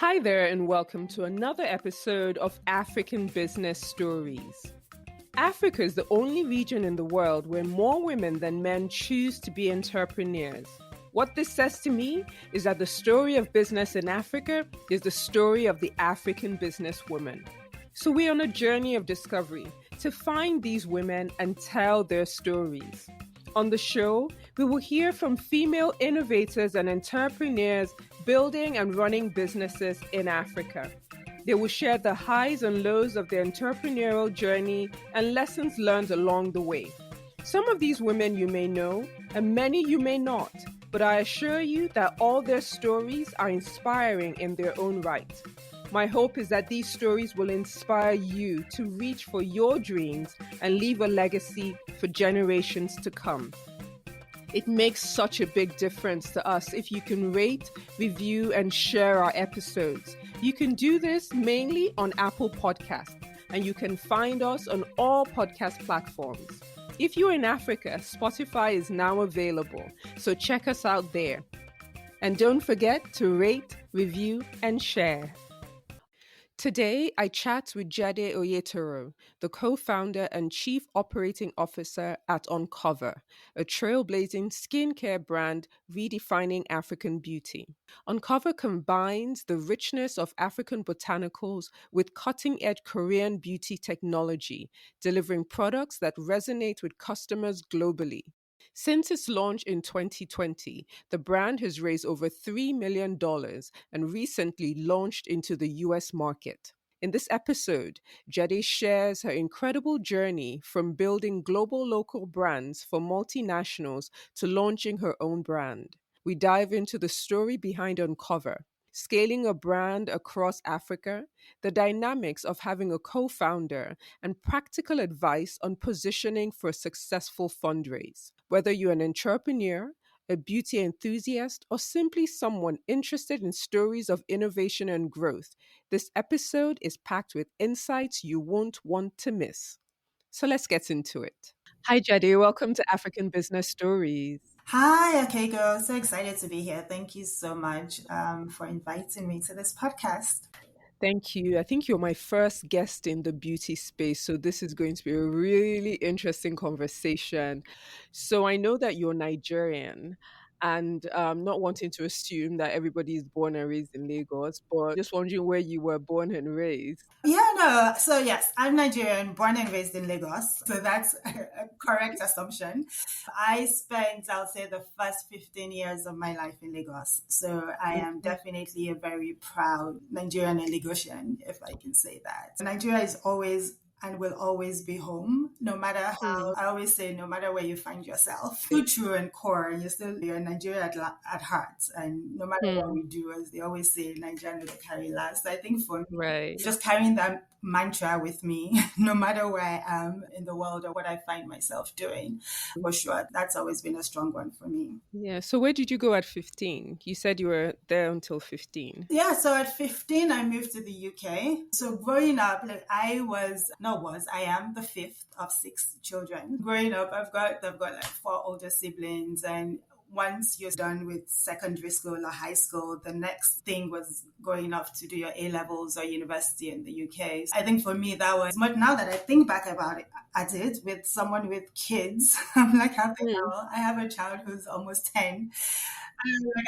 Hi there, and welcome to another episode of African Business Stories. Africa is the only region in the world where more women than men choose to be entrepreneurs. What this says to me is that the story of business in Africa is the story of the African businesswoman. So we're on a journey of discovery to find these women and tell their stories. On the show, we will hear from female innovators and entrepreneurs building and running businesses in Africa. They will share the highs and lows of their entrepreneurial journey and lessons learned along the way. Some of these women you may know, and many you may not, but I assure you that all their stories are inspiring in their own right. My hope is that these stories will inspire you to reach for your dreams and leave a legacy for generations to come. It makes such a big difference to us if you can rate, review, and share our episodes. You can do this mainly on Apple Podcasts, and you can find us on all podcast platforms. If you're in Africa, Spotify is now available, so check us out there. And don't forget to rate, review, and share. Today, I chat with Jade Oyateru, the co-founder and chief operating officer at Uncover, a trailblazing skincare brand redefining African beauty. Uncover combines the richness of African botanicals with cutting-edge Korean beauty technology, delivering products that resonate with customers globally. Since its launch in 2020, the brand has raised over $3 million and recently launched into the US market. In this episode, Jade shares her incredible journey from building global local brands for multinationals to launching her own brand. We dive into the story behind Uncover, scaling a brand across Africa, the dynamics of having a co-founder, and practical advice on positioning for a successful fundraise. Whether you're an entrepreneur, a beauty enthusiast, or simply someone interested in stories of innovation and growth, this episode is packed with insights you won't want to miss. So let's get into it. Hi, Jade. Welcome to African Business Stories. Hi, okay, girl. So excited to be here. Thank you so much for inviting me to this podcast. Thank you. I think you're my first guest in the beauty space, so this is going to be a really interesting conversation. So I know that you're Nigerian, and not wanting to assume that everybody is born and raised in Lagos, but just wondering where you were born and raised. Yeah, no. So yes, I'm Nigerian, born and raised in Lagos. So that's a correct assumption. I spent, I'll say, the first 15 years of my life in Lagos. So I am definitely a very proud Nigerian and Lagosian, if I can say that. Nigeria is always and will always be home, no matter how, I always say, no matter where you find yourself. True and core, you're Nigeria at heart. And no matter what we do, as they always say, Nigerian will carry last. So I think for me, Right. just carrying that mantra with me, no matter where I am in the world or what I find myself doing, for sure, that's always been a strong one for me. Yeah. So where did you go at 15? You said you were there until 15. Yeah, so at 15, I moved to the UK. So growing up, I am the fifth of six children. Growing up, I've got like four older siblings, and once you're done with secondary school or high school, the next thing was going off to do your A-levels or university in the UK. I think for me, that was, but now that I think back about it, at it with someone with kids, I'm like, how the hell? I have a child who's almost 10.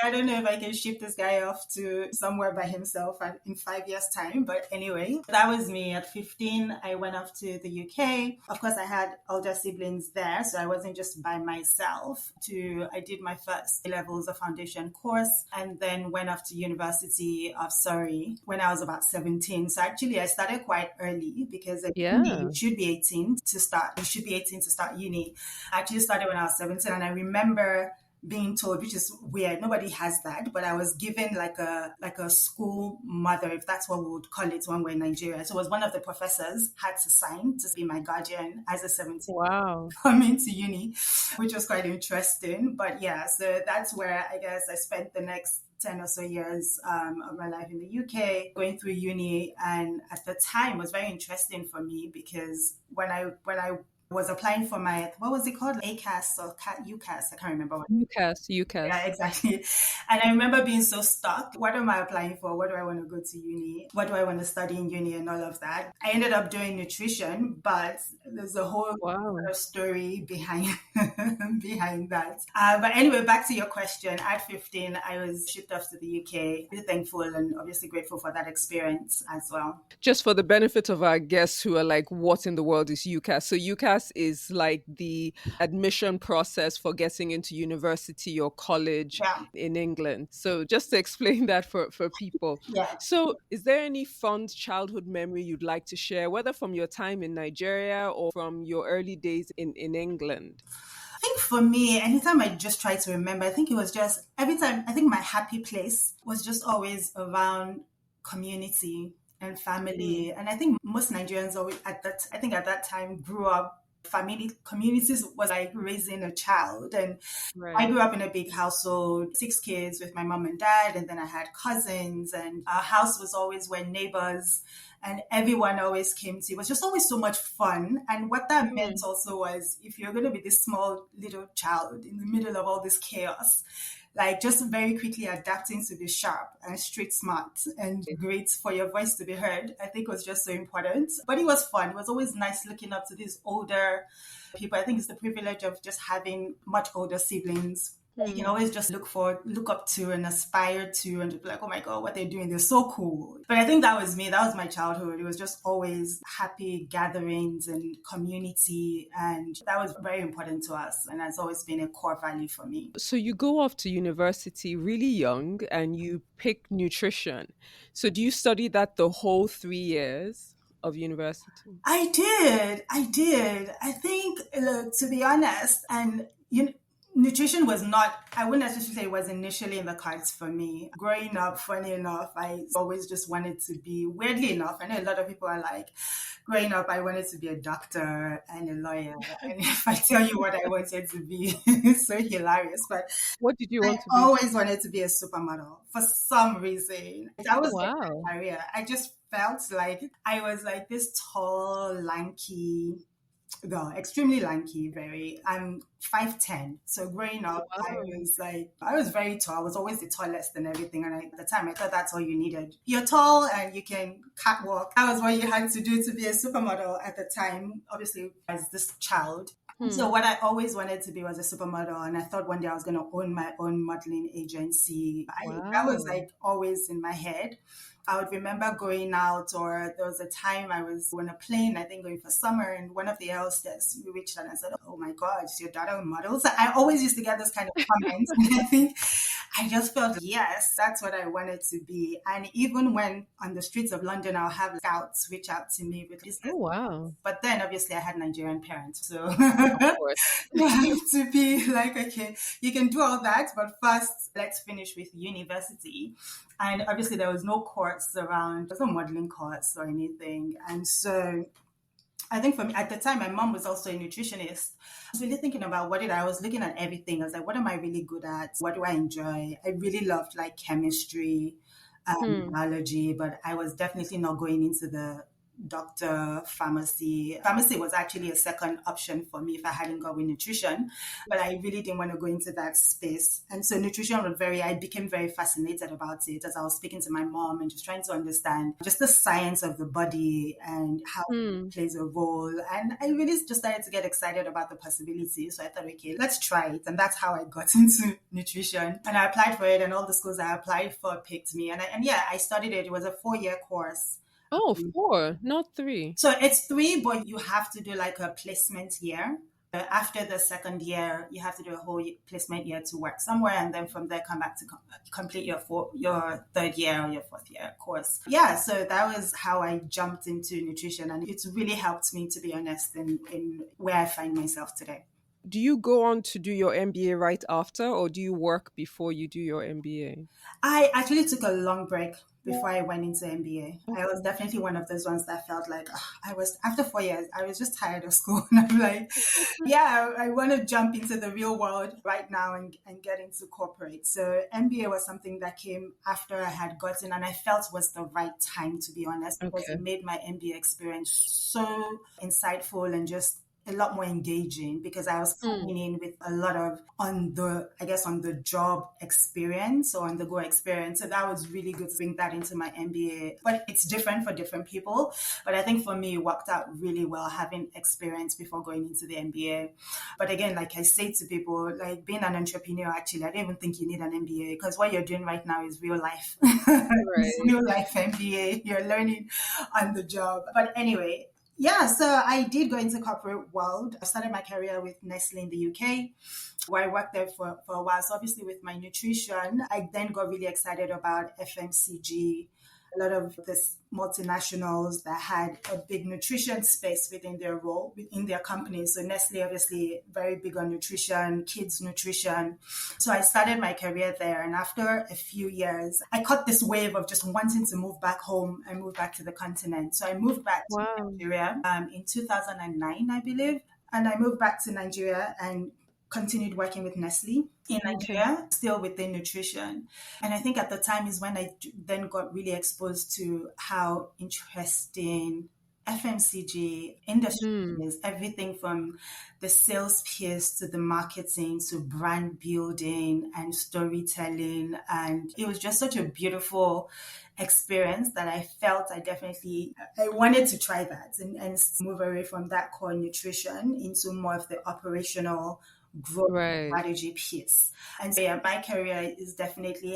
I don't know if I can ship this guy off to somewhere by himself in 5 years' time. But anyway, that was me. At 15, I went off to the UK. Of course, I had older siblings there, so I wasn't just by myself. I did my first levels of foundation course and then went off to University of Surrey when I was about 17. So actually, I started quite early because you should be 18 to start. You should be 18 to start uni. I actually started when I was 17, and I remember being told, which is weird, nobody has that, but I was given like a school mother, if that's what we would call it when we're in Nigeria. So it was one of the professors had to sign to be my guardian as a 17 coming to uni, which was quite interesting. But yeah, so that's where I guess I spent the next 10 or so years of my life in the UK, going through uni. And at the time, it was very interesting for me because when I was applying for my, what was it called? ACAS or UCAS? I can't remember what. UCAS. Yeah, exactly. And I remember being so stuck. What am I applying for? What do I want to go to uni? What do I want to study in uni and all of that? I ended up doing nutrition, but there's a whole story behind behind that. But anyway, back to your question. At 15, I was shipped off to the UK. Really thankful and obviously grateful for that experience as well. Just for the benefit of our guests who are like, what in the world is UCAS? So UCAS is like the admission process for getting into university or college Yeah. in England. So just to explain that for people. Yeah. So is there any fond childhood memory you'd like to share, whether from your time in Nigeria or from your early days in England? I think for me, anytime I just try to remember, I think it was just every time, I think my happy place was just always around community and family. And I think most Nigerians always at that time grew up, family communities was like raising a child. And I grew up in a big household, 6 kids with my mom and dad, and then I had cousins, and our house was always where neighbors and everyone always came to. It was just always so much fun. And what that meant also was, if you're going to be this small little child in the middle of all this chaos, like just very quickly adapting to be sharp and street smart and great for your voice to be heard, I think was just so important. But it was fun. It was always nice looking up to these older people. I think it's the privilege of just having much older siblings. You can always just look up to and aspire to and just be like, oh my God, what they're doing, they're so cool. But I think that was me. That was my childhood. It was just always happy gatherings and community. And that was very important to us. And that's always been a core value for me. So you go off to university really young and you pick nutrition. So do you study that the whole 3 years of university? I did. I think, look, to be honest, and nutrition was not, I wouldn't necessarily say it was initially in the cards for me. Growing up, funny enough, I always just wanted to be, weirdly enough, I know a lot of people are like, growing up, I wanted to be a doctor and a lawyer. And if I tell you what I wanted to be, it's so hilarious. But what did you want to be? I always wanted to be a supermodel for some reason. That was my career. I just felt like I was like this tall, lanky girl, extremely lanky, I'm 5'10". So growing up, I was very tall. I was always the tallest and everything. And at the time, I thought that's all you needed. You're tall and you can catwalk. That was what you had to do to be a supermodel at the time, obviously, as this child. So what I always wanted to be was a supermodel. And I thought one day I was going to own my own modeling agency. That was like always in my head. I would remember going out, or there was a time I was on a plane, I think going for summer, and one of the air hostess reached out and said, oh my God, is your daughter a model? So I always used to get those kind of comments. And I think I just felt, yes, that's what I wanted to be. And even when on the streets of London, I'll have scouts reach out to me with this. Oh, wow. But then obviously I had Nigerian parents. So you have to be like, okay, you can do all that, but first let's finish with university. And obviously there was no course around, there's no modeling course or anything. And so I think for me, at the time, my mom was also a nutritionist. I was really thinking about I was looking at everything. I was like, what am I really good at? What do I enjoy? I really loved like chemistry, biology, but I was definitely not going into the doctor, pharmacy. Pharmacy was actually a second option for me if I hadn't gone with nutrition, but I really didn't want to go into that space. And so nutrition I became very fascinated about it as I was speaking to my mom and just trying to understand just the science of the body and how it plays a role. And I really just started to get excited about the possibilities. So I thought, okay, let's try it. And that's how I got into nutrition. And I applied for it, and all the schools I applied for picked me. And I studied it. It was a 4-year course. Oh, 4, not 3. So it's 3, but you have to do like a placement year. After the second year, you have to do a whole placement year to work somewhere, and then from there come back to complete your 3rd year or your 4th year course. Yeah, so that was how I jumped into nutrition, and it's really helped me, to be honest, in where I find myself today. Do you go on to do your MBA right after, or do you work before you do your MBA? I actually took a long break before I went into MBA. I was definitely one of those ones that felt like after 4 years, I was just tired of school. And I'm like, I want to jump into the real world right now and get into corporate. So MBA was something that came after I had gotten, and I felt was the right time, to be honest, because it made my MBA experience so insightful and just a lot more engaging because I was coming in with a lot of on the job experience or on the go experience. So that was really good to bring that into my MBA. But it's different for different people. But I think for me, it worked out really well having experience before going into the MBA. But again, like I say to people, like being an entrepreneur, actually, I don't even think you need an MBA because what you're doing right now is real life. It's real life MBA. You're learning on the job. But anyway, yeah, so I did go into corporate world. I started my career with Nestle in the UK, where I worked there for a while. So obviously with my nutrition, I then got really excited about FMCG, a lot of this multinationals that had a big nutrition space within their role, within their companies. So Nestle, obviously, very big on nutrition, kids nutrition. So I started my career there. And after a few years, I caught this wave of just wanting to move back home and move back to the continent. So I moved back to Nigeria in 2009, I believe. And I moved back to Nigeria and continued working with Nestle in Nigeria, still within nutrition. And I think at the time is when I then got really exposed to how interesting FMCG industry is. Everything from the sales piece to the marketing to brand building and storytelling. And it was just such a beautiful experience that I felt I wanted to try that and move away from that core nutrition into more of the operational growth strategy piece. And so my career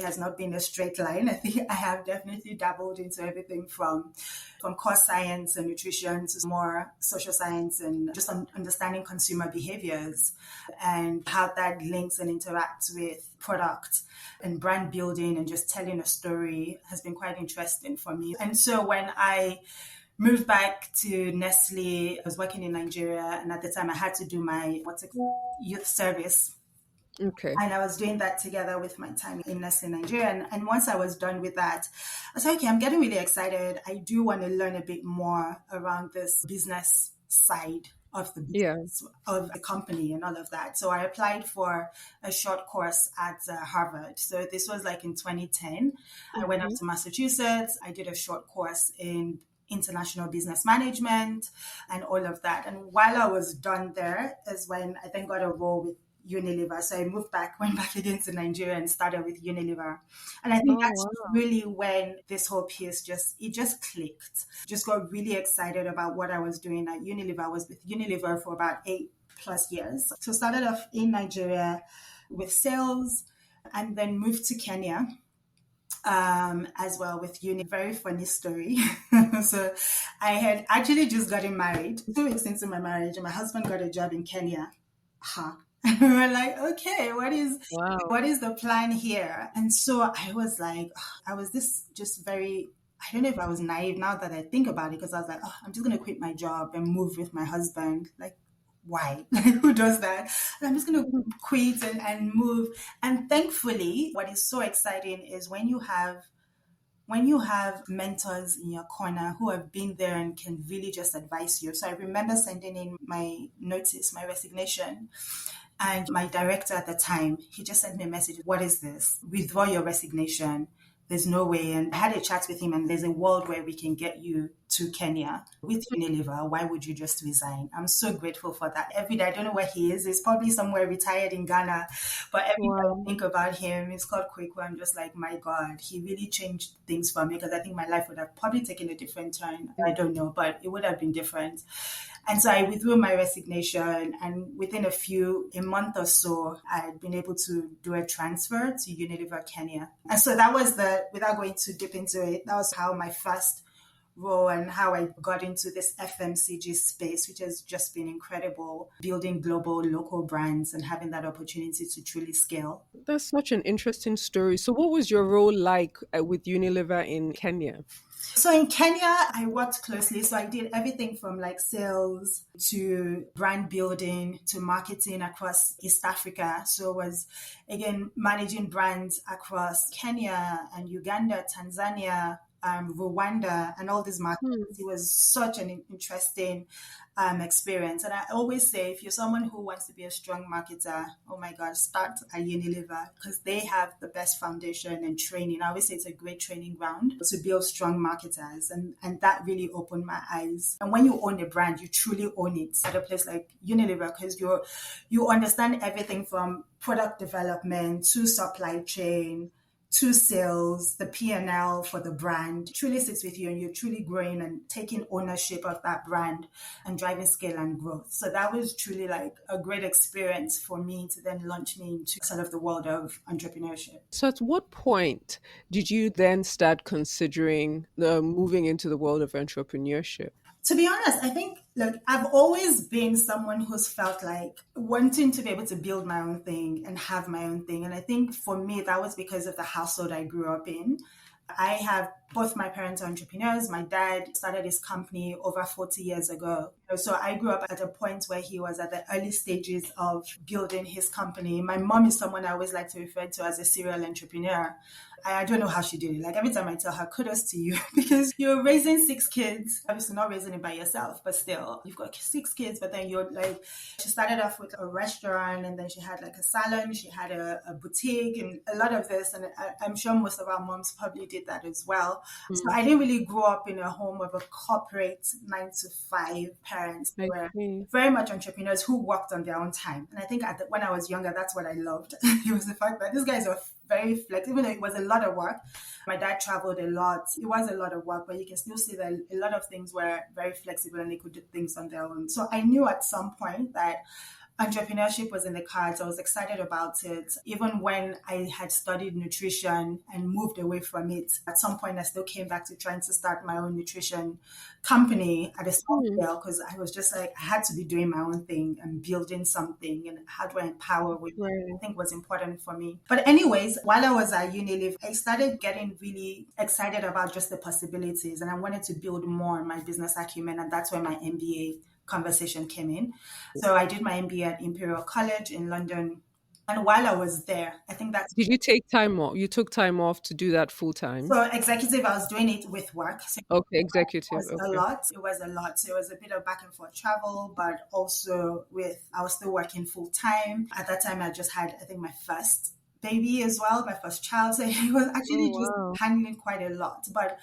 has not been a straight line. I think I have definitely dabbled into everything from core science and nutrition to more social science and just understanding consumer behaviors and how that links and interacts with product and brand building and just telling a story has been quite interesting for me. And so when I moved back to Nestle, I was working in Nigeria, and at the time I had to do my youth service. Okay. And I was doing that together with my time in Nestle Nigeria. And once I was done with that, I was like, okay, I'm getting really excited. I do want to learn a bit more around this business side of the business, of the company and all of that. So I applied for a short course at Harvard. So this was like in 2010. I went up to Massachusetts. I did a short course in international business management and all of that. And while I was done there is when I then got a role with Unilever. So I went back again to Nigeria and started with Unilever. And I think that's really when this whole piece just clicked. Just got really excited about what I was doing at Unilever. I was with Unilever for about 8+ years. So started off in Nigeria with sales and then moved to Kenya. As well with uni. Very funny story. So I had actually just gotten married 2 weeks into my marriage, and my husband got a job in Kenya. We were like, okay, what is the plan here? And so I was like, I don't know if I was naive now that I think about it, because I was like, I'm just going to quit my job and move with my husband. Like, why? Who does that? And I'm just going to quit and move. And thankfully, what is so exciting is when you have mentors in your corner who have been there and can really just advise you. So I remember sending in my notice, my resignation, and my director at the time, he just sent me a message. What is this? Withdraw your resignation. There's no way. And I had a chat with him, and there's a world where we can get you to Kenya with Unilever. Why would you just resign? I'm so grateful for that. Every day, I don't know where he is. He's probably somewhere retired in Ghana. But every time I think about him, it's called Kweku. I'm just like, my God, he really changed things for me, because I think my life would have probably taken a different turn. I don't know, but it would have been different. And so I withdrew my resignation, and within a month or so, I had been able to do a transfer to Unilever Kenya. And so that was without going too deep into it, that was how my first role and how I got into this FMCG space, which has just been incredible, building global, local brands and having that opportunity to truly scale. That's such an interesting story. So what was your role like with Unilever in Kenya? So in Kenya, I worked closely. So I did everything from like sales to brand building to marketing across East Africa. So it was, again, managing brands across Kenya and Uganda, Tanzania, Rwanda, and all these markets. Hmm. It was such an interesting experience. And I always say, if you're someone who wants to be a strong marketer, oh my God, start at Unilever, because they have the best foundation and training. I always say it's a great training ground to build strong marketers. And that really opened my eyes. And when you own a brand, you truly own it at a place like Unilever, because you understand everything from product development to supply chain to sales, the P&L for the brand truly sits with you, and you're truly growing and taking ownership of that brand and driving scale and growth. So that was truly like a great experience for me to then launch me into sort of the world of entrepreneurship. So, at what point did you then start considering moving into the world of entrepreneurship? To be honest, I think, look, I've always been someone who's felt like wanting to be able to build my own thing and have my own thing. And I think for me, that was because of the household I grew up in. I have both my parents are entrepreneurs. My dad started his company over 40 years ago. So I grew up at a point where he was at the early stages of building his company. My mom is someone I always like to refer to as a serial entrepreneur. I don't know how she did it. Like every time I tell her, kudos to you, because you're raising 6 kids. Obviously not raising it by yourself, but still you've got 6 kids, but then you're like, she started off with a restaurant, and then she had like a salon, she had a boutique, and a lot of this. And I'm sure most of our moms probably did that as well. So I didn't really grow up in a home of a corporate 9 to 5 parents. They were very much entrepreneurs who worked on their own time. And I think when I was younger, that's what I loved. It was the fact that these guys were very flexible. Even though it was a lot of work. My dad traveled a lot. It was a lot of work, but you can still see that a lot of things were very flexible and they could do things on their own. So I knew at some point that entrepreneurship was in the cards. I was excited about it. Even when I had studied nutrition and moved away from it, at some point I still came back to trying to start my own nutrition company at a small scale, because I was just like, I had to be doing my own thing and building something, and how do I empower women? I think was important for me. But anyways, while I was at Unilever, I started getting really excited about just the possibilities, and I wanted to build more on my business acumen, and that's where my MBA conversation came in. So I did my MBA at Imperial College in London. And while I was there, I think that's... Did you take time off? You took time off to do that full time? So executive, I was doing it with work. So okay, executive. It was a lot. It was a lot. So it was a bit of back and forth travel, but also I was still working full time. At that time, I just had, I think, my first baby as well, my first child. So it was actually just handling quite a lot. But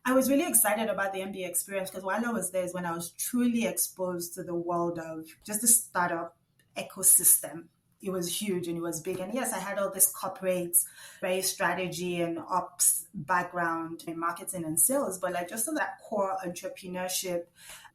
I was really excited about the MBA experience, because while I was there is when I was truly exposed to the world of just the startup ecosystem. It was huge and it was big. And yes, I had all this corporate, very strategy and ops background in marketing and sales, but like just that core entrepreneurship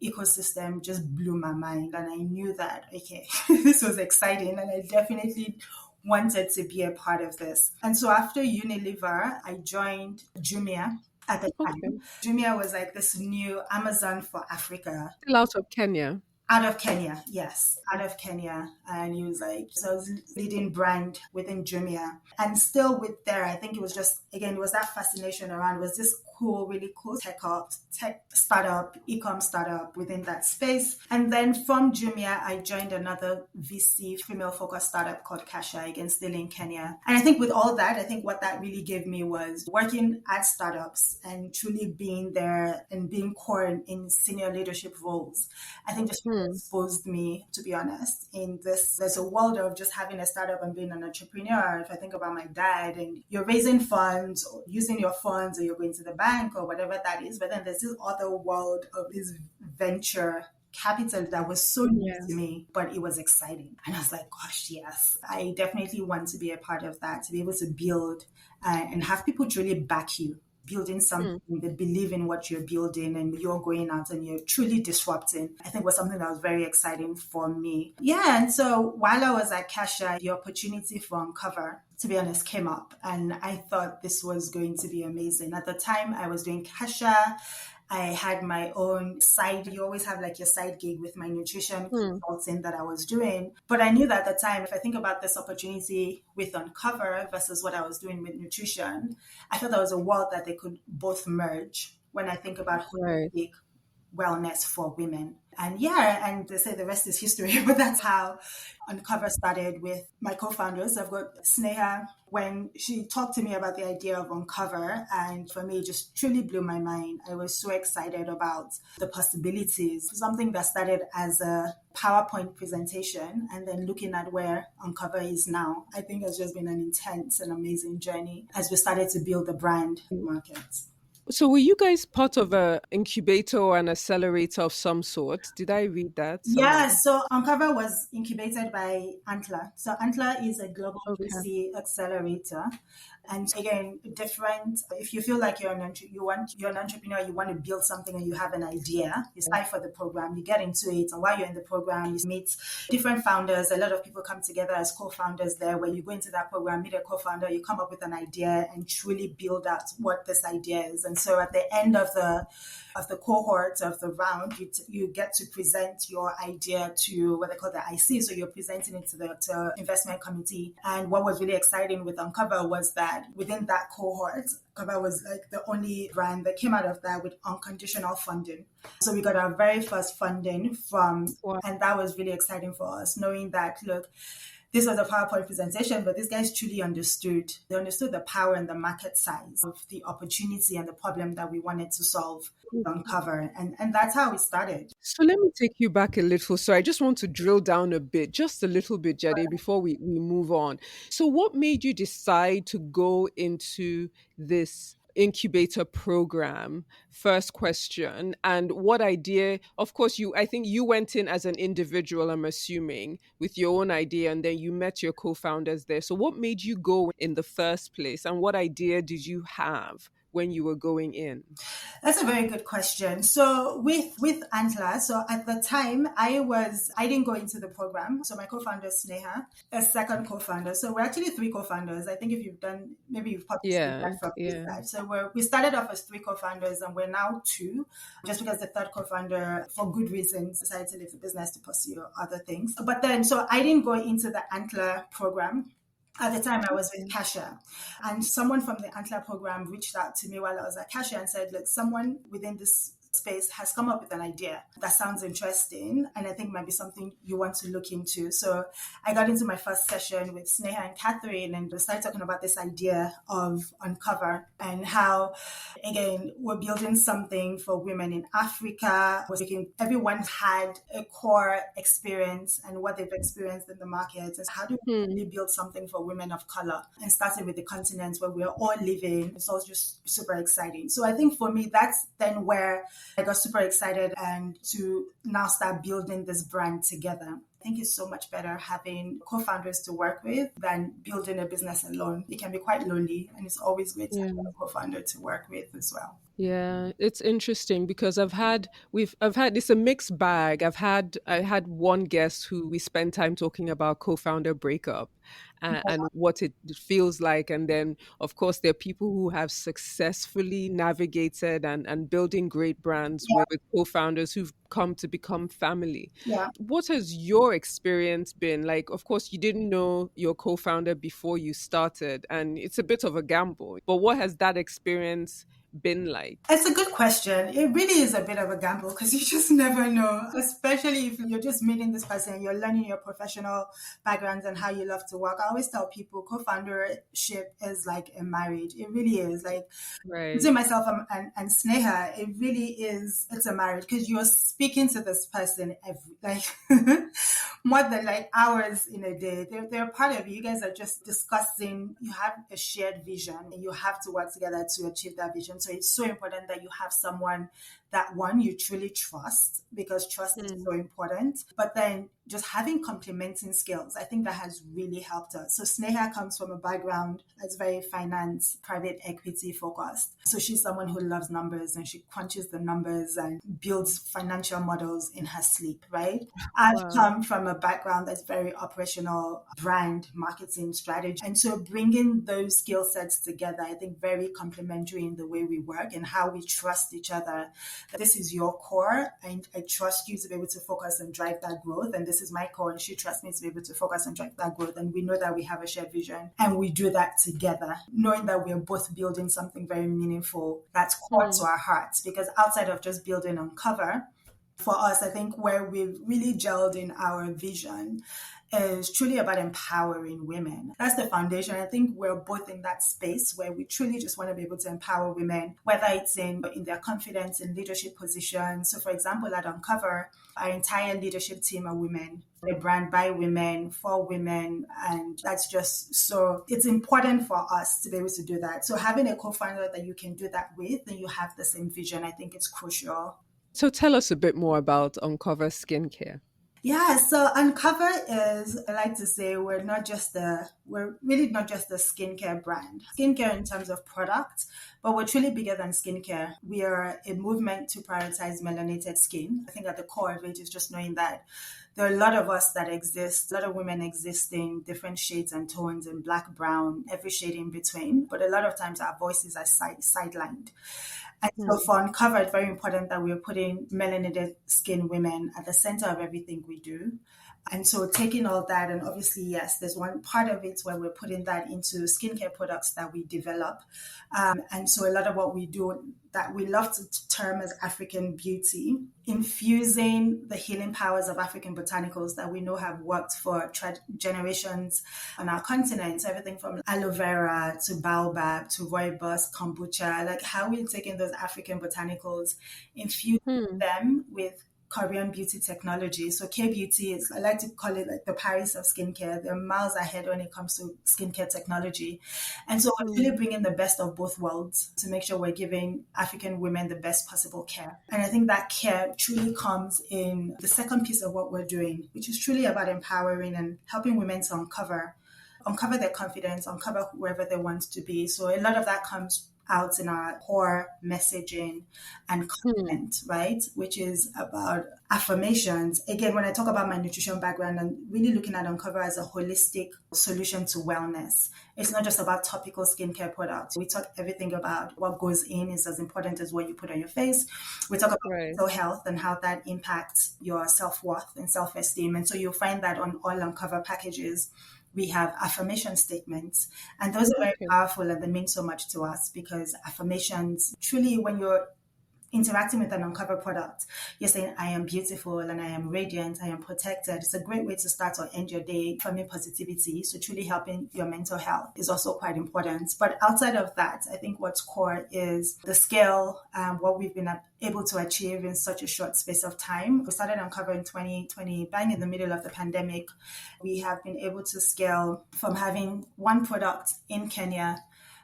ecosystem just blew my mind. And I knew that, okay, this was exciting, and I definitely wanted to be a part of this. And so after Unilever, I joined Jumia. At the time, Jumia was like this new Amazon for Africa. Still out of Kenya. Out of Kenya, yes, out of Kenya. And he was like, so I was leading brand within Jumia. And still with there, I think it was just, again, it was that fascination around, was this cool, really cool tech startup, e-com startup within that space. And then from Jumia, I joined another VC female-focused startup called Kasha, again, still in Kenya. And I think with all that, I think what that really gave me was working at startups and truly being there and being core in senior leadership roles. I think just exposed me, to be honest, in this. There's a world of just having a startup and being an entrepreneur. If I think about my dad, and you're raising funds, or using your funds, or you're going to the bank or whatever that is, but then there's this other world of this venture capital that was so new to me, but it was exciting. And I was like, gosh, yes, I definitely want to be a part of that, to be able to build and have people truly back you. Building something, they believe in what you're building, and you're going out and you're truly disrupting, I think was something that was very exciting for me. Yeah, and so while I was at Kasha, the opportunity for Uncover, to be honest, came up, and I thought this was going to be amazing. At the time, I was doing Kasha. I had my own side. You always have like your side gig with my nutrition consulting that I was doing. But I knew that at the time, if I think about this opportunity with Uncover versus what I was doing with nutrition, I thought there was a world that they could both merge when I think about holistic wellness for women. And yeah, and they say the rest is history, but that's how Uncover started with my co-founders. I've got Sneha. When she talked to me about the idea of Uncover, and for me, it just truly blew my mind. I was so excited about the possibilities. Something that started as a PowerPoint presentation and then looking at where Uncover is now, I think has just been an intense and amazing journey as we started to build the brand in markets. So were you guys part of a incubator or an accelerator of some sort? Did I read that Yeah, somewhere? so Uncover was incubated by Antler. So Antler is a global Okay. VC accelerator. And again, different. If you feel like you're an entrepreneur, you want to build something and you have an idea, you apply for the program, you get into it, and while you're in the program, you meet different founders. A lot of people come together as co-founders there, where you go into that program, meet a co-founder, you come up with an idea and truly build out what this idea is. And so at the end of the cohort of the round, you get to present your idea to what they call the IC. So you're presenting it to the investment committee. And what was really exciting with Uncover was that within that cohort, Uncover was like the only brand that came out of that with unconditional funding. So we got our very first funding Wow. and that was really exciting for us, knowing that, look, this was a PowerPoint presentation, but these guys truly understood. They understood the power and the market size of the opportunity and the problem that we wanted to solve, Uncover. And that's how we started. So let me take you back a little. So I just want to drill down a bit, just a little bit, Jade, before we move on. So what made you decide to go into this incubator program? First question. And what idea, of course, I think you went in as an individual, I'm assuming, with your own idea, and then you met your co-founders there. So what made you go in the first place? And what idea did you have when you were going in? That's a very good question. So with Antler, so at the time I didn't go into the program. So my co-founder Sneha, a second co-founder. So we're actually three co-founders. I think if maybe you've probably seen Yeah, that from this yeah. side. So we started off as three co-founders and we're now two, just because the third co-founder, for good reasons, decided to leave the business to pursue other things. But then, so I didn't go into the Antler program. At the time, I was with Kasia, and someone from the Antler program reached out to me while I was at Kasia and said, look, someone within this space has come up with an idea that sounds interesting and I think might be something you want to look into. So I got into my first session with Sneha and Catherine and we started talking about this idea of Uncover and how, again, we're building something for women in Africa. Everyone had a core experience and what they've experienced in the market. And how do we really build something for women of color? And starting with the continent where we're all living, it's all just super exciting. So I think for me, that's then where I got super excited and to now start building this brand together. I think it's so much better having co-founders to work with than building a business alone. It can be quite lonely and it's always great to have a co-founder to work with as well. Yeah, it's interesting because it's a mixed bag. I had one guest who we spent time talking about co-founder breakup and what it feels like. And then of course there are people who have successfully navigated and building great brands Yeah, with co-founders who've come to become family. yeah. What has your experience been like? Of course, you didn't know your co-founder before you started, and it's a bit of a gamble. But what has that experience been like? It's a good question. It really is a bit of a gamble because you just never know, especially if you're just meeting this person and you're learning your professional backgrounds and how you love to work. I always tell people co-foundership is like a marriage. It really is. Like Right. between myself and Sneha, it really is, it's a marriage because you're speaking to this person more than like hours in a day. They're a part of you. You guys are just discussing, you have a shared vision and you have to work together to achieve that vision. So it's so important that you have someone that one you truly trust because trust is so important. But then just having complementing skills, I think that has really helped us. So Sneha comes from a background that's very finance, private equity focused. So she's someone who loves numbers and she crunches the numbers and builds financial models in her sleep, right? I've come from a background that's very operational, brand, marketing, strategy. And so bringing those skill sets together, I think very complementary in the way we work and how we trust each other. This is your core and I trust you to be able to focus and drive that growth. And this is my core and she trusts me to be able to focus and drive that growth. And we know that we have a shared vision and we do that together, knowing that we're both building something very meaningful that's core to our hearts. Because outside of just building Uncover, For us, I think where we've really gelled in our vision is truly about empowering women. That's the foundation. I think we're both in that space where we truly just want to be able to empower women, whether it's in their confidence in leadership positions. So for example, at Uncover, our entire leadership team are women. A brand by women, for women, and that's just so it's important for us to be able to do that. So having a co-founder that you can do that with and you have the same vision, I think it's crucial. So tell us a bit more about Uncover Skincare. Yeah, so Uncover is, I like to say, we're really not just a skincare brand. Skincare in terms of product, but we're truly bigger than skincare. We are a movement to prioritize melanated skin. I think at the core of it is just knowing that there are a lot of us that exist, a lot of women existing, different shades and tones in black, brown, every shade in between. But a lot of times our voices are sidelined. And so for Uncover, it's very important that we're putting melanated skin women at the center of everything we do. And so taking all that, and obviously, yes, there's one part of it where we're putting that into skincare products that we develop. And so a lot of what we do that we love to term as African beauty, infusing the healing powers of African botanicals that we know have worked for generations on our continent. So everything from aloe vera to baobab to rooibos, kombucha, like how we're taking those African botanicals, infusing them with Korean beauty technology. So K-beauty is, I like to call it like the Paris of skincare. They're miles ahead when it comes to skincare technology. And so we're really bringing the best of both worlds to make sure we're giving African women the best possible care. And I think that care truly comes in the second piece of what we're doing, which is truly about empowering and helping women to uncover their confidence, uncover whoever they want to be. So a lot of that comes out in our core messaging and content, right? Which is about affirmations. Again, when I talk about my nutrition background and really looking at Uncover as a holistic solution to wellness, it's not just about topical skincare products. We talk everything about what goes in is as important as what you put on your face. We talk about mental health and how that impacts your self-worth and self-esteem. And so you'll find that on all Uncover packages, we have affirmation statements, and those are very powerful and they mean so much to us because affirmations truly, when you're interacting with an Uncover product, you're saying, I am beautiful and I am radiant, I am protected. It's a great way to start or end your day from positivity. So truly helping your mental health is also quite important. But outside of that, I think what's core is the scale, what we've been able to achieve in such a short space of time. We started Uncover in 2020, bang in the middle of the pandemic. We have been able to scale from having one product in Kenya,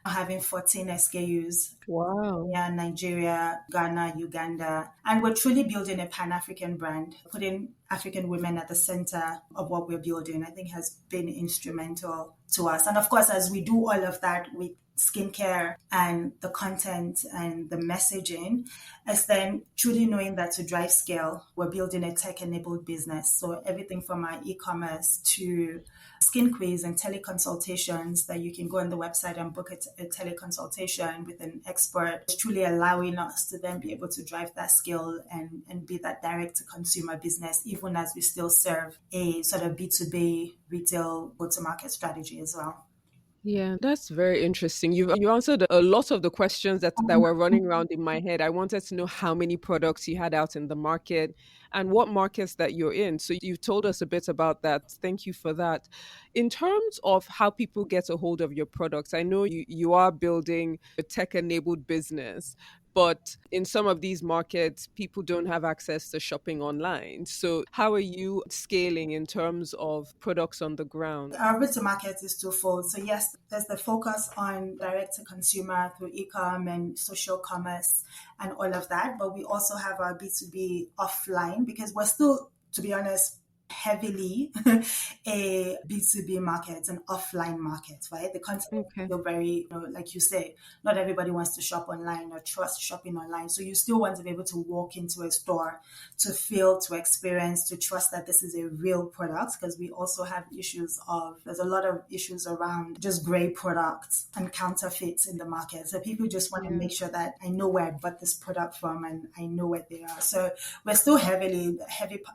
having 14 SKUs. Wow. Yeah, Nigeria, Ghana, Uganda. And we're truly building a Pan-African brand. Putting African women at the center of what we're building, I think has been instrumental to us. And of course, as we do all of that with skincare and the content and the messaging, as then truly knowing that to drive scale, we're building a tech-enabled business. So everything from our e-commerce to skin quiz and teleconsultations that you can go on the website and book a teleconsultation with an expert, truly allowing us to then be able to drive that scale and be that direct-to-consumer business, even as we still serve a sort of B2B retail go-to-market strategy as well. Yeah, that's very interesting. You answered a lot of the questions that were running around in my head. I wanted to know how many products you had out in the market and what markets that you're in. So you've told us a bit about that. Thank you for that. In terms of how people get a hold of your products, I know you are building a tech-enabled business, but in some of these markets, people don't have access to shopping online. So how are you scaling in terms of products on the ground? Our route to market is twofold. So yes, there's the focus on direct to consumer through e-com and social commerce and all of that. But we also have our B2B offline because we're still, to be honest, heavily a B2B market, an offline market, right? The content is still very, like you say, not everybody wants to shop online or trust shopping online. So you still want to be able to walk into a store to feel, to experience, to trust that this is a real product, because we also have there's a lot of issues around just gray products and counterfeits in the market. So people just want to make sure that I know where I bought this product from and I know where they are. So we're still the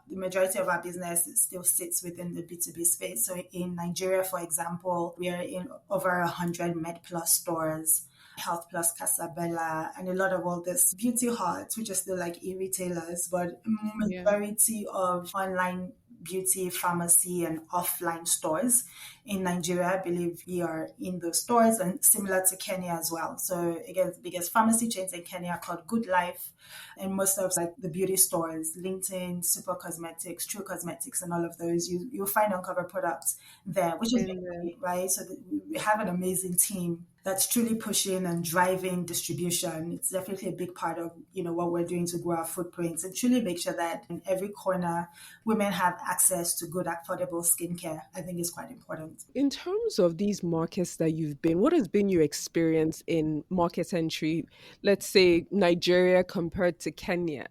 majority of our business still sits within the B2B space. So in Nigeria, for example, we are in over 100 MedPlus stores. Health Plus Casabella, and a lot of all this beauty huts, which are still like e-retailers, but majority of online beauty, pharmacy, and offline stores in Nigeria. I believe we are in those stores, and similar to Kenya as well. So again, the biggest pharmacy chains in Kenya are called Good Life, and most of like the beauty stores, LinkedIn, Super Cosmetics, True Cosmetics, and all of those, you'll find Uncover products there, which is great, right? So we have an amazing team that's truly pushing and driving distribution. It's definitely a big part of, what we're doing to grow our footprints and truly make sure that in every corner, women have access to good, affordable skincare. I think is quite important. In terms of these markets that you've been, what has been your experience in market entry, let's say Nigeria compared to Kenya?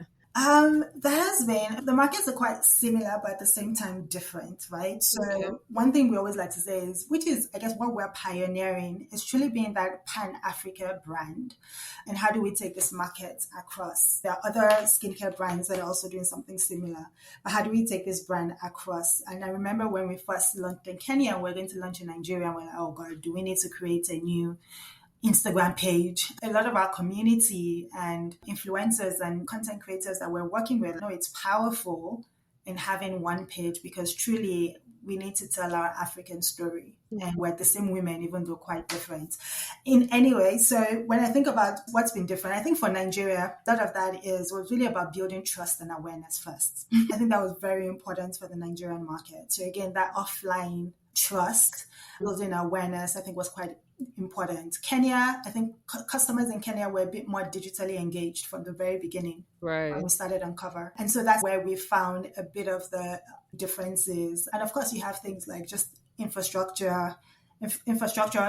There has been, the markets are quite similar, but at the same time different, right? So one thing we always like to say is, which is, I guess, what we're pioneering is truly being that Pan-Africa brand. And how do we take this market across? There are other skincare brands that are also doing something similar, but how do we take this brand across? And I remember when we first launched in Kenya, we're going to launch in Nigeria, and we're like, oh God, do we need to create a new Instagram page? A lot of our community and influencers and content creators that we're working with know it's powerful in having one page, because truly we need to tell our African story. And we're the same women, even though quite different. In any way, so when I think about what's been different, I think for Nigeria, a lot of that was really about building trust and awareness first. I think that was very important for the Nigerian market. So again, that offline trust, building awareness, I think was quite important. Kenya, I think customers in Kenya were a bit more digitally engaged from the very beginning. Right. When we started Uncover. And so that's where we found a bit of the differences. And of course, you have things like just infrastructural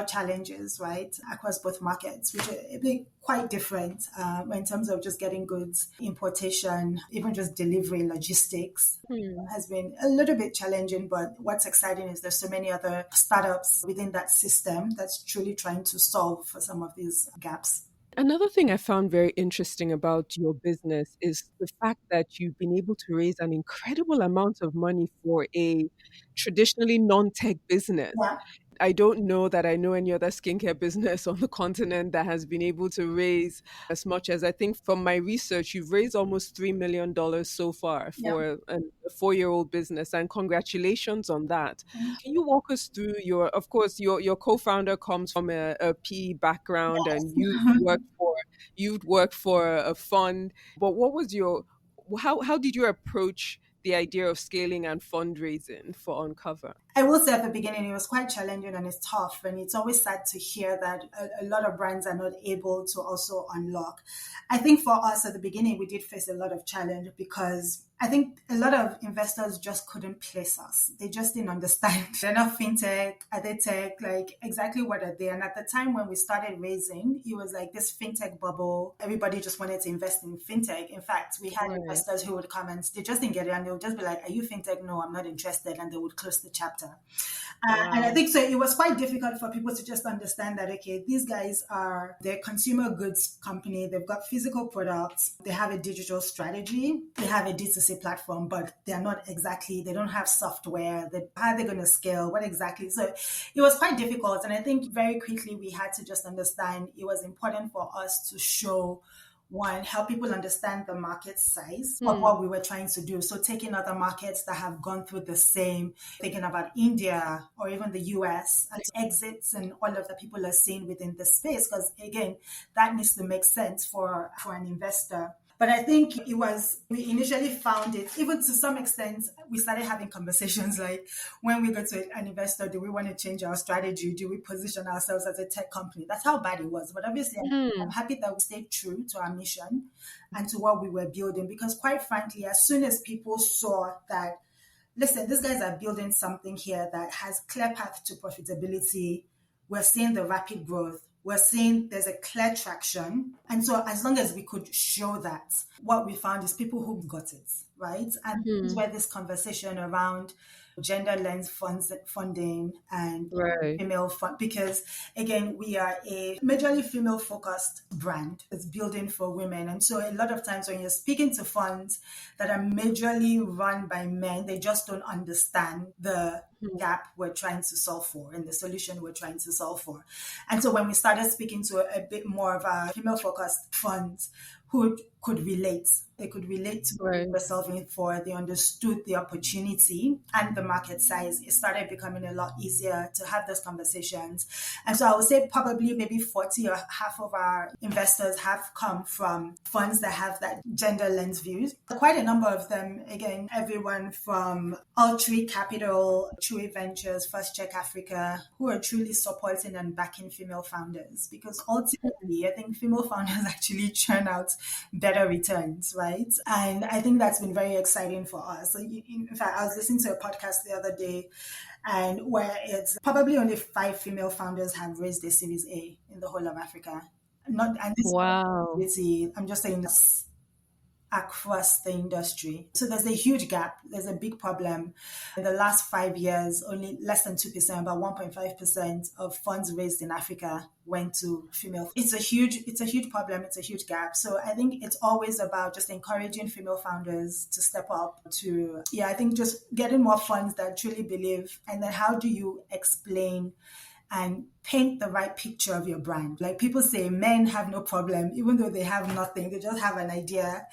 challenges, right, across both markets, which are quite different in terms of just getting goods, importation, even just delivery, logistics has been a little bit challenging. But what's exciting is there's so many other startups within that system that's truly trying to solve for some of these gaps. Another thing I found very interesting about your business is the fact that you've been able to raise an incredible amount of money for a traditionally non-tech business. Yeah. I don't know that I know any other skincare business on the continent that has been able to raise as much as, I think from my research, you've raised almost $3 million so far for a 4-year-old business. And congratulations on that. Can you walk us through your co-founder comes from a PE background, and you'd worked for a fund. But what was how did you approach the idea of scaling and fundraising for Uncover? I will say at the beginning, it was quite challenging and it's tough. And it's always sad to hear that a lot of brands are not able to also unlock. I think for us at the beginning, we did face a lot of challenge because I think a lot of investors just couldn't place us. They just didn't understand. They're not FinTech, are they tech? Like, exactly what are they? And at the time when we started raising, it was like this FinTech bubble. Everybody just wanted to invest in FinTech. In fact, we had investors who would come and they just didn't get it. And they would just be like, are you FinTech? No, I'm not interested. And they would close the chapter. And I think so it was quite difficult for people to just understand that, okay, these guys they're a consumer goods company. They've got physical products. They have a digital strategy. They have a D2C platform, but they don't have software. How are they going to scale? What exactly? So it was quite difficult. And I think very quickly we had to just understand it was important for us to show, one, help people understand the market size of what we were trying to do. So taking other markets that have gone through the same, thinking about India or even the US, and exits and all of the people are seeing within the space, because again, that needs to make sense for an investor. But I think we initially found it, even to some extent, we started having conversations like, when we go to an investor, do we want to change our strategy? Do we position ourselves as a tech company? That's how bad it was. But obviously, I'm happy that we stayed true to our mission and to what we were building. Because quite frankly, as soon as people saw that, listen, these guys are building something here that has clear path to profitability, we're seeing the rapid growth, we're seeing there's a clear traction. And so as long as we could show that, what we found is people who got it, right? And this is Hmm. where this conversation around gender lens funding and Right. female fund, because again, we are a majorly female focused brand. It's building for women. And so a lot of times when you're speaking to funds that are majorly run by men, they just don't understand the Hmm. gap we're trying to solve for and the solution we're trying to solve for. And so when we started speaking to a bit more of our female focused funds who could relate, they could relate to what we Right. were solving for, they understood the opportunity and the market size, it started becoming a lot easier to have those conversations. And so I would say probably maybe 40 or half of our investors have come from funds that have that gender lens views. Quite a number of them, again, everyone from Altry Capital, Chewy Ventures, First Check Africa, who are truly supporting and backing female founders. Because ultimately, I think female founders actually churn out better returns, right? And I think that's been very exciting for us. So in fact, I was listening to a podcast the other day, and where it's probably only 5 female founders have raised their Series A in the whole of Africa. Not, and this Wow. is, I'm just saying this across the industry. So there's a huge gap. There's a big problem. In the last 5 years, only less than 2%, about 1.5% of funds raised in Africa went to female. It's a huge problem. It's a huge gap. So I think it's always about just encouraging female founders to step up to, I think just getting more funds that truly believe. And then how do you explain and paint the right picture of your brand? Like people say, men have no problem, even though they have nothing, they just have an idea.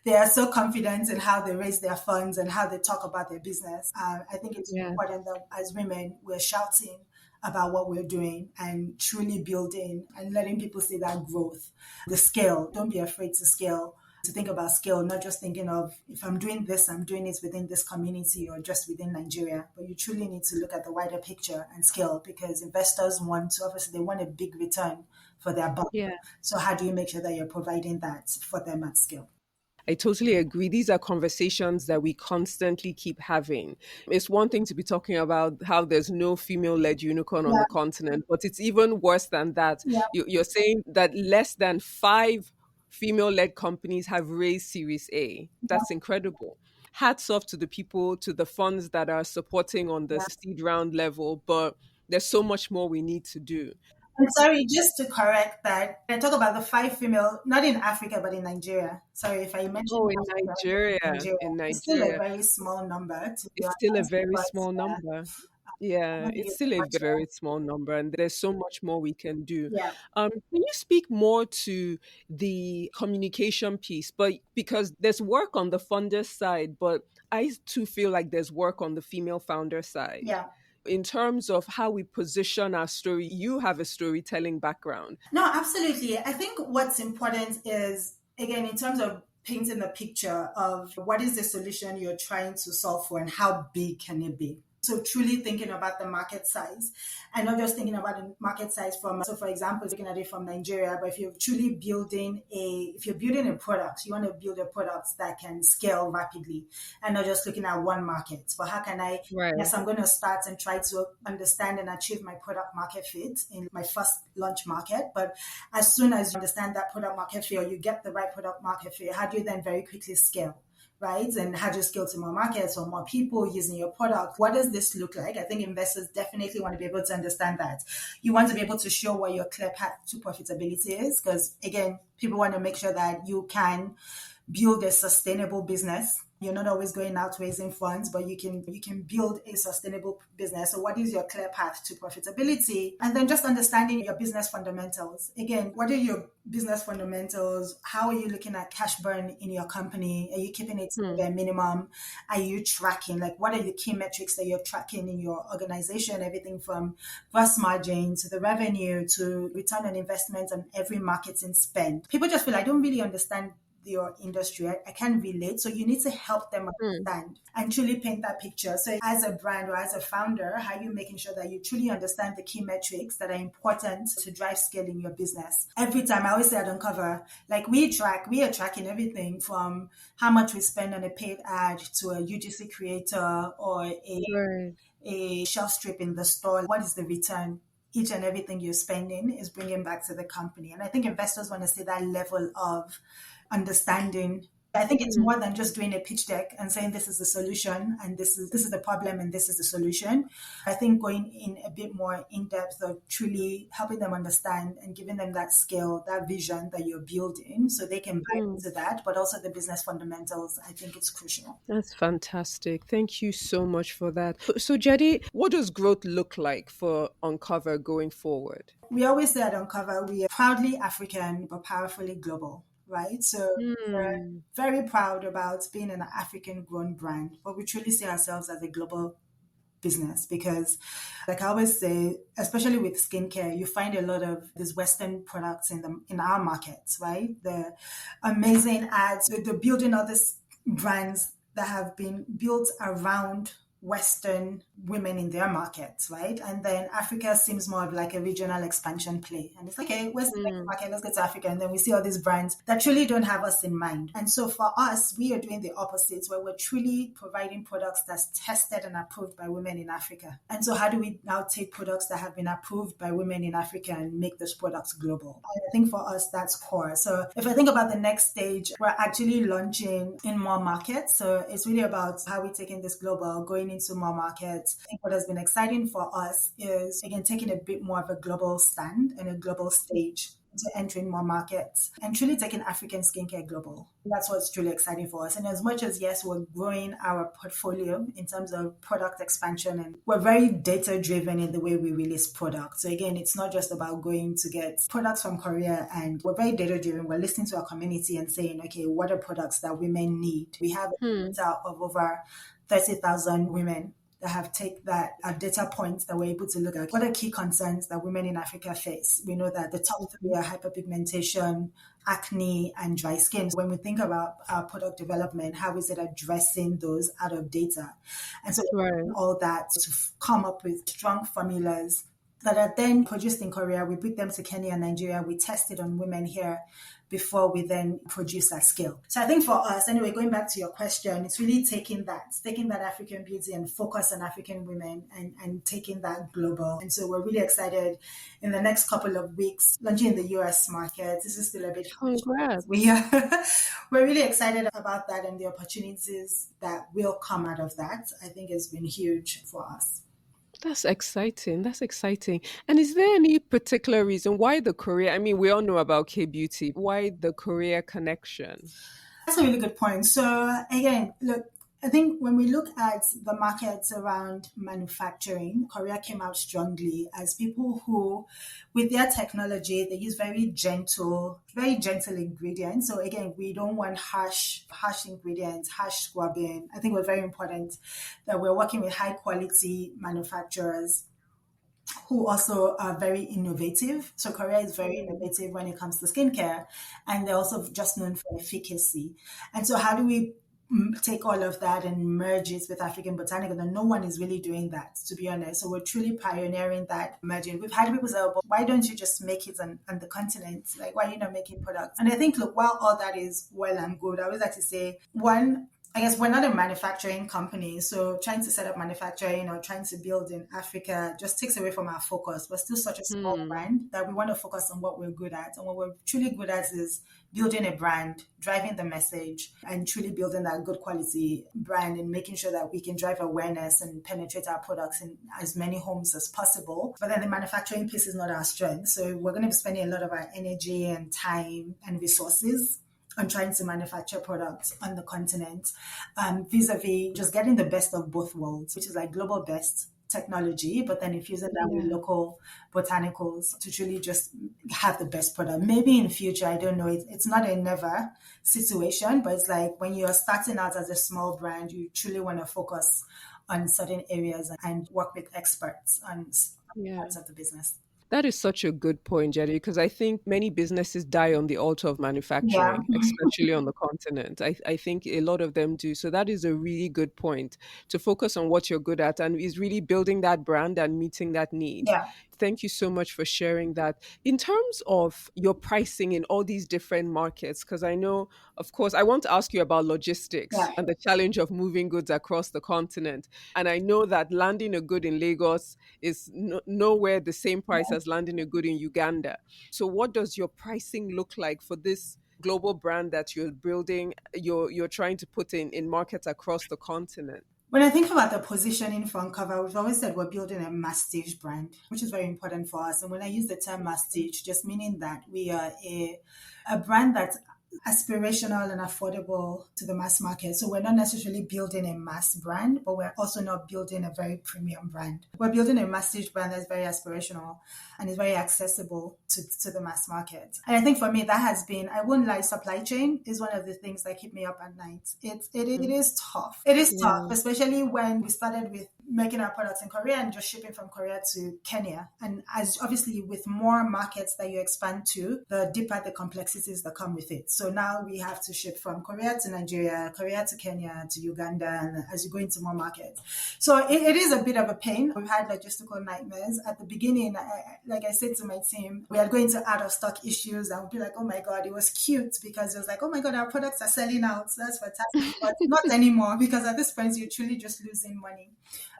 They are so confident in how they raise their funds and how they talk about their business. I think it's Yeah. important that as women, we're shouting about what we're doing and truly building and letting people see that growth, the scale. Don't be afraid to scale. To think about scale, not just thinking of if I'm doing this, I'm doing it within this community or just within Nigeria, but you truly need to look at the wider picture and scale, because investors obviously they want a big return for their buck. Yeah. So how do you make sure that you're providing that for them at scale? I totally agree. These are conversations that we constantly keep having. It's one thing to be talking about how there's no female led unicorn on Yeah, the continent, but it's even worse than that. yeah. You're saying that less than 5 female led companies have raised Series A. That's incredible. Hats off to the people, to the funds that are supporting on the Yeah. seed round level, but there's so much more we need to do. I'm sorry, just to correct that, I talk about the 5 female, not in Africa, but in Nigeria. Sorry if I mentioned Oh, in Africa, Nigeria, Nigeria. in It's still a Nigeria, very small number, to be it's still a honest, very but small number. I Yeah, don't think it's it's still a much. very small number, and there's so much more we can do. Yeah. Can you speak more to the communication piece? But because there's work on the funder side, but I too feel like there's work on the female founder side. Yeah. In terms of how we position our story, you have a storytelling background. No, absolutely. I think what's important is, again, in terms of painting the picture of what is the solution you're trying to solve for and how big can it be. So truly thinking about the market size and not just thinking about the market size from, so for example, looking at it from Nigeria, but if you're truly if you're building a product, you want to build a product that can scale rapidly and not just looking at one market. But how can Right. yes, I'm going to start and try to understand and achieve my product market fit in my first launch market. But as soon as you understand that product market fit, or you get the right product market fit, how do you then very quickly scale? Right? And how do you scale to more markets or more people using your product? What does this look like? I think investors definitely want to be able to understand that. You want to be able to show what your clear path to profitability is, because again, people want to make sure that you can build a sustainable business. You're not always going out raising funds, but you can build a sustainable business. So what is your clear path to profitability? And then just understanding your business fundamentals. Again, what are your business fundamentals? How are you looking at cash burn in your company? Are you keeping it to Hmm. the minimum? Are you tracking? Like, what are the key metrics that you're tracking in your organization? Everything from gross margin to the revenue to return on investment on every marketing spend. People just feel, I don't really understand your industry. I can't relate. So you need to help them Hmm. understand and truly paint that picture. So as a brand or as a founder, how are you making sure that you truly understand the key metrics that are important to drive scale in your business? Every time I always say at Uncover, like we are tracking everything from how much we spend on a paid ad to a UGC creator or Right. a shelf strip in the store. What is the return? Each and everything you're spending is bringing back to the company. And I think investors want to see that level of understanding I think it's Mm. more than just doing a pitch deck and saying this is the solution and this is the problem and this is the solution. I think going in a bit more in depth of truly helping them understand and giving them that skill, that vision that you're building so they can buy Mm. into that, but also the business fundamentals, I think it's crucial. That's fantastic. Thank you so much for that. So, Jedi, what does growth look like for Uncover going forward? We always say at Uncover, we are proudly African but powerfully global, right? So we're Hmm. very proud about being an African grown brand, but we truly see ourselves as a global business because, like I always say, especially with skincare, you find a lot of these Western products in our markets, right? The amazing ads, the building all these brands that have been built around Western women in their markets, right? And then Africa seems more of like a regional expansion play. And it's like, okay, where's the next Hmm. market? Let's go to Africa. And then we see all these brands that truly don't have us in mind. And so for us, we are doing the opposite where we're truly providing products that's tested and approved by women in Africa. And so how do we now take products that have been approved by women in Africa and make those products global? And I think for us, that's core. So if I think about the next stage, we're actually launching in more markets. So it's really about how we're taking this global, going into more markets. I think what has been exciting for us is, again, taking a bit more of a global stand and a global stage to entering more markets and truly taking African skincare global. That's what's truly exciting for us. And as much as, yes, we're growing our portfolio in terms of product expansion, and we're very data driven in the way we release products. So again, it's not just about going to get products from Korea, and we're very data driven. We're listening to our community and saying, okay, what are products that women need? We have Hmm. data of over 30,000 women that have take that data points that we're able to look at. What are key concerns that women in Africa face? We know that the top three are hyperpigmentation, acne, and dry skin. When we think about our product development, how is it addressing those out of data? And so Right. all that to come up with strong formulas that are then produced in Korea. We bring them to Kenya and Nigeria. We test it on women here before we then produce at scale. So I think for us, anyway, going back to your question, it's really taking that African beauty and focus on African women and taking that global. And so we're really excited in the next couple of weeks, launching in the US market. This is still a bit Congrats. we're really excited about that and the opportunities that will come out of that. I think it's been huge for us. That's exciting. That's exciting. And is there any particular reason why the Korea? I mean, we all know about K beauty. Why the Korea connection? That's a really good point. So again, look, I think when we look at the markets around manufacturing, Korea came out strongly as people who, with their technology, they use very gentle ingredients. So again, we don't want harsh ingredients, harsh scrubbing. I think we're very important that we're working with high quality manufacturers who also are very innovative. So Korea is very innovative when it comes to skincare, and they're also just known for efficacy. And so how do we take all of that and merge it with African botanicals? And no one is really doing that, to be honest. So we're truly pioneering that merging. We've had people say, "Oh, but why don't you just make it on the continent? Like, why are you not making products?" And I think, look, while all that is well and good, I always like to say, one, I guess we're not a manufacturing company, so trying to set up manufacturing or trying to build in Africa just takes away from our focus. We're still such a small Hmm. brand that we want to focus on what we're good at. And what we're truly good at is building a brand, driving the message, and truly building that good quality brand and making sure that we can drive awareness and penetrate our products in as many homes as possible. But then the manufacturing piece is not our strength. So we're going to be spending a lot of our energy and time and resources on trying to manufacture products on the continent, vis-a-vis just getting the best of both worlds, which is like global best technology, but then infusing that with Yeah. local botanicals to truly just have the best product. Maybe in future, I don't know, it's not a never situation, but it's like when you're starting out as a small brand, you truly want to focus on certain areas and work with experts on Yeah. parts of the business. That is such a good point, Jerry, because I think many businesses die on the altar of Yeah, manufacturing, especially on the continent. I think a lot of them do. So that is a really good point to focus on what you're good at and is really building that brand and meeting that need. yeah, Thank you so much for sharing that. In terms of your pricing in all these different markets, because I know, of course, I want to ask you about logistics yeah, and the challenge of moving goods across the continent. And I know that landing a good in Lagos is nowhere the same price as landing a good in Uganda. So, what does your pricing look like for this global brand that you're building, you're trying to put in markets across the continent? When I think about the positioning for Uncover, we've always said we're building a masstige brand, which is very important for us. And when I use the term masstige, just meaning that we are a brand that's aspirational and affordable to the mass market. So we're not necessarily building a mass brand, but we're also not building a very premium brand. We're building a masstige brand that's very aspirational and is very accessible to the mass market. And I think for me, that has been, I wouldn't lie, supply chain is one of the things that keep me up at night. It is tough. It is tough, especially when we started with making our products in Korea and just shipping from Korea to Kenya. And as obviously with more markets that you expand to, the deeper the complexities that come with it. So now we have to ship from Korea to Nigeria, Korea to Kenya, to Uganda, and as you go into more markets. So it is a bit of a pain. We've had logistical nightmares. At the beginning, like I said to my team, we are going to out of stock issues and we'll be like, oh my God, it was cute because it was like, oh my God, our products are selling out. So that's fantastic. But not anymore, because at this point, you're truly just losing money.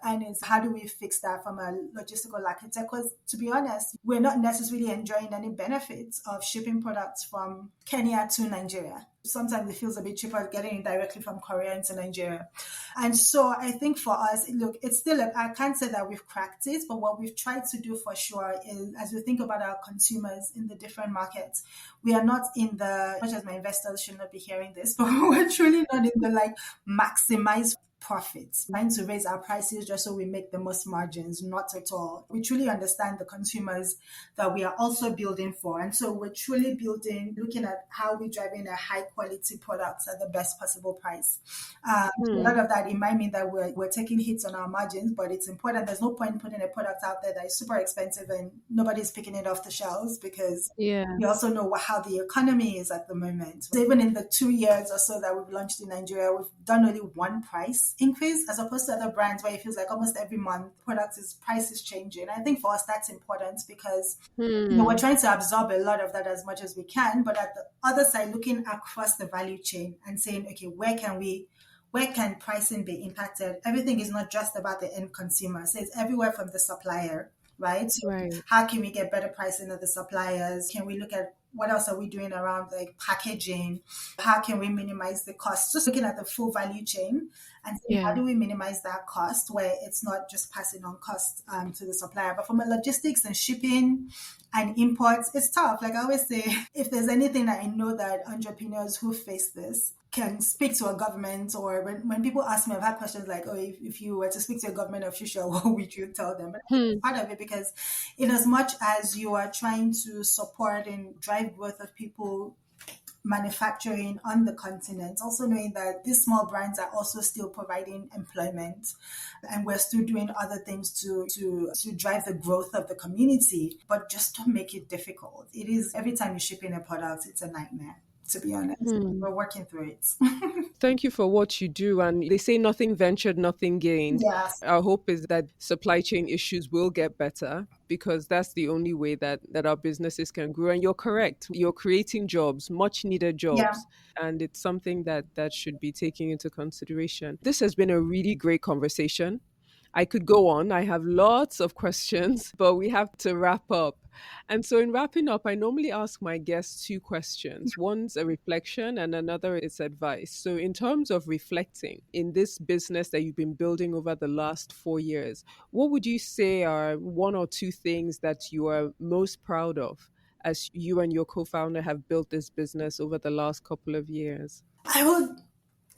And it's how do we fix that from a logistical architect? Because to be honest, we're not necessarily enjoying any benefits of shipping products from Kenya to Nigeria. Sometimes it feels a bit cheaper getting it directly from Korea into Nigeria. And so I think for us, look, it's still, I can't say that we've cracked it, but what we've tried to do for sure is, as we think about our consumers in the different markets, we are not in the, much as my investors should not be hearing this, but we're truly not in the like maximize profits, trying to raise our prices just so we make the most margins. Not at all. We truly understand the consumers that we are also building for. And so we're truly building, looking at how we're driving a high quality products at the best possible price. A lot of that, it might mean that we're taking hits on our margins, but it's important. There's no point putting a product out there that is super expensive and nobody's picking it off the shelves, because we also know how the economy is at the moment. So even in the 2 years or so that we've launched in Nigeria, we've done only one price increase, as opposed to other brands where it feels like almost every month price is changing. I think for us that's important because we're trying to absorb a lot of that as much as we can, but at the other side, looking across the value chain and saying, okay, where can pricing be impacted? Everything is not just about the end consumer. So it's everywhere from the supplier, right? So how can we get better pricing of the suppliers? Can we look at what else are we doing around like packaging? How can we minimize the cost? Just looking at the full value chain and see how do we minimize that cost where it's not just passing on cost to the supplier. But from a logistics and shipping and imports, it's tough. Like I always say, if there's anything that I know that entrepreneurs who face this can speak to a government, or when people ask me, I've had questions like, oh, if you were to speak to a government official, what would you tell them? But part of it, because in as much as you are trying to support and drive growth of people manufacturing on the continent, also knowing that these small brands are also still providing employment and we're still doing other things to drive the growth of the community, but just don't make it difficult. It is, every time you ship in a product, it's a nightmare. To be honest, we're working through it. Thank you for what you do. And they say nothing ventured, nothing gained. Yes. Our hope is that supply chain issues will get better, because that's the only way that our businesses can grow. And you're correct. You're creating jobs, much needed jobs. Yeah. And it's something that should be taken into consideration. This has been a really great conversation. I could go on. I have lots of questions, but we have to wrap up. And so in wrapping up, I normally ask my guests 2 questions. One's a reflection and another is advice. So in terms of reflecting in this business that you've been building over the last 4 years, what would you say are 1 or 2 things that you are most proud of as you and your co-founder have built this business over the last couple of years? I would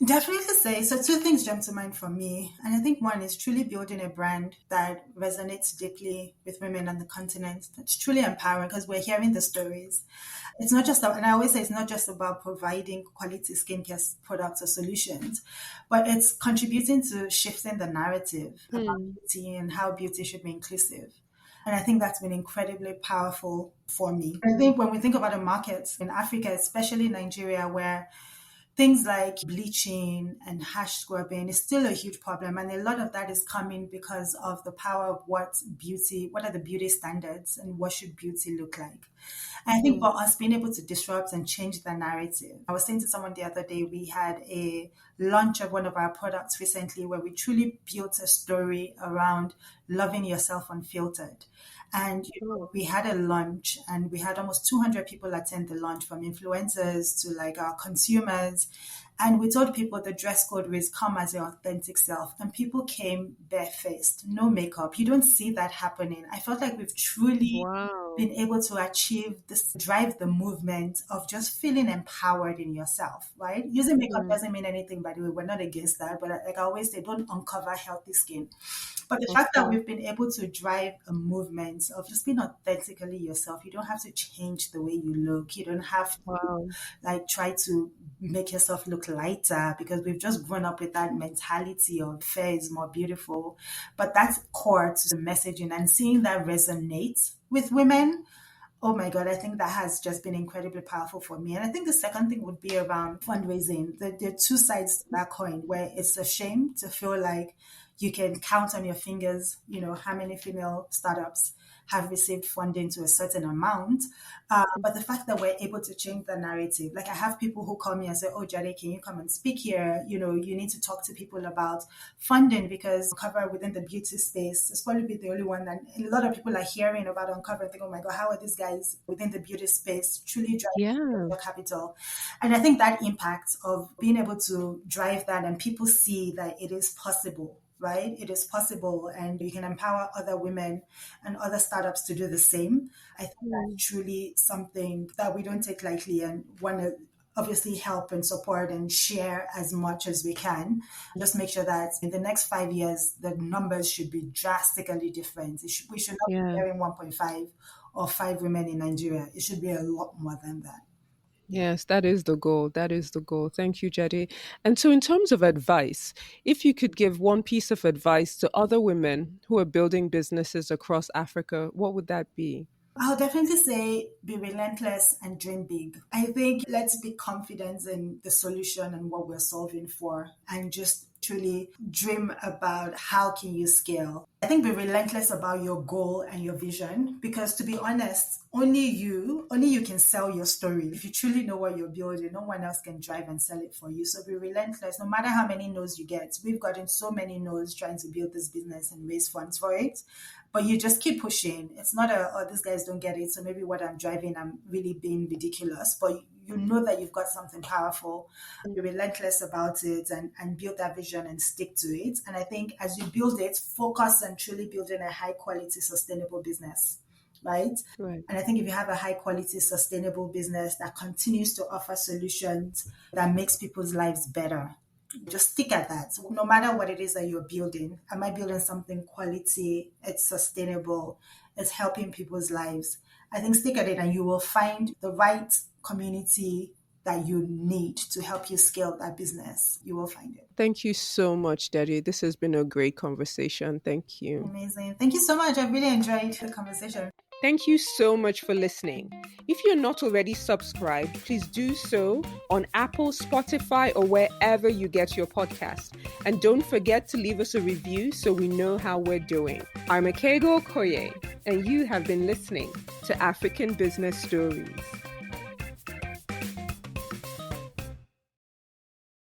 definitely say, so 2 things jump to mind for me. And I think one is truly building a brand that resonates deeply with women on the continent. That's truly empowering, because we're hearing the stories. It's not just, and I always say it's not just about providing quality skincare products or solutions, but it's contributing to shifting the narrative about beauty and how beauty should be inclusive. And I think that's been incredibly powerful for me. I think when we think about the markets in Africa, especially Nigeria, where things like bleaching and hash scrubbing is still a huge problem. And a lot of that is coming because of the power of what are the beauty standards and what should beauty look like. And I think for us, being able to disrupt and change the narrative. I was saying to someone the other day, we had a launch of one of our products recently where we truly built a story around loving yourself unfiltered. And we had a launch and we had almost 200 people attend the launch, from influencers to like our consumers. And we told people the dress code was come as your authentic self. And people came barefaced, no makeup. You don't see that happening. I felt like we've truly been able to achieve this, drive the movement of just feeling empowered in yourself, right? Using makeup doesn't mean anything, by the way. We're not against that. But like I always say, don't uncover healthy skin. But the fact that we've been able to drive a movement of just being authentically yourself, you don't have to change the way you look. You don't have to like try to make yourself look lighter, because we've just grown up with that mentality of fair is more beautiful. But that's core to the messaging, and seeing that resonate with women. Oh my God, I think that has just been incredibly powerful for me. And I think the second thing would be around fundraising. There are two sides to that coin, where it's a shame to feel like you can count on your fingers, how many female startups have received funding to a certain amount. But the fact that we're able to change the narrative, like I have people who call me and say, oh, Jade, can you come and speak here? You need to talk to people about funding, because Uncover within the beauty space is probably the only one that a lot of people are hearing about Uncover and think, oh my God, how are these guys within the beauty space truly driving their capital? And I think that impact of being able to drive that, and people see that it is possible. Right? It is possible, and you can empower other women and other startups to do the same. I think that's truly something that we don't take lightly, and want to obviously help and support and share as much as we can. Just make sure that in the next 5 years, the numbers should be drastically different. We should not be hearing 1.5 or 5 women in Nigeria. It should be a lot more than that. Yes, that is the goal. That is the goal. Thank you, Jade. And so, in terms of advice, if you could give one piece of advice to other women who are building businesses across Africa, what would that be? I'll definitely say be relentless and dream big. I think let's be confident in the solution and what we're solving for, and just truly dream about how can you scale. I think be relentless about your goal and your vision, because to be honest, only you can sell your story. If you truly know what you're building, no one else can drive and sell it for you. So be relentless, no matter how many no's you get. We've gotten so many no's trying to build this business and raise funds for it. But you just keep pushing. It's not these guys don't get it, so maybe what I'm driving, I'm really being ridiculous. But you know that you've got something powerful. Be relentless about it, and build that vision and stick to it. And I think as you build it, focus on truly building a high quality, sustainable business. Right? And I think if you have a high quality, sustainable business that continues to offer solutions that makes people's lives better, just stick at that. So no matter what it is that you're building, am I building something quality? It's sustainable. It's helping people's lives. I think stick at it, and you will find the right community that you need to help you scale that business. You will find it. Thank you so much, Daddy. This has been a great conversation. Thank you. Amazing. Thank you so much. I really enjoyed the conversation. Thank you so much for listening. If you're not already subscribed, please do so on Apple, Spotify, or wherever you get your podcast. And don't forget to leave us a review so we know how we're doing. I'm Jade Oyateru, and you have been listening to African Business Stories.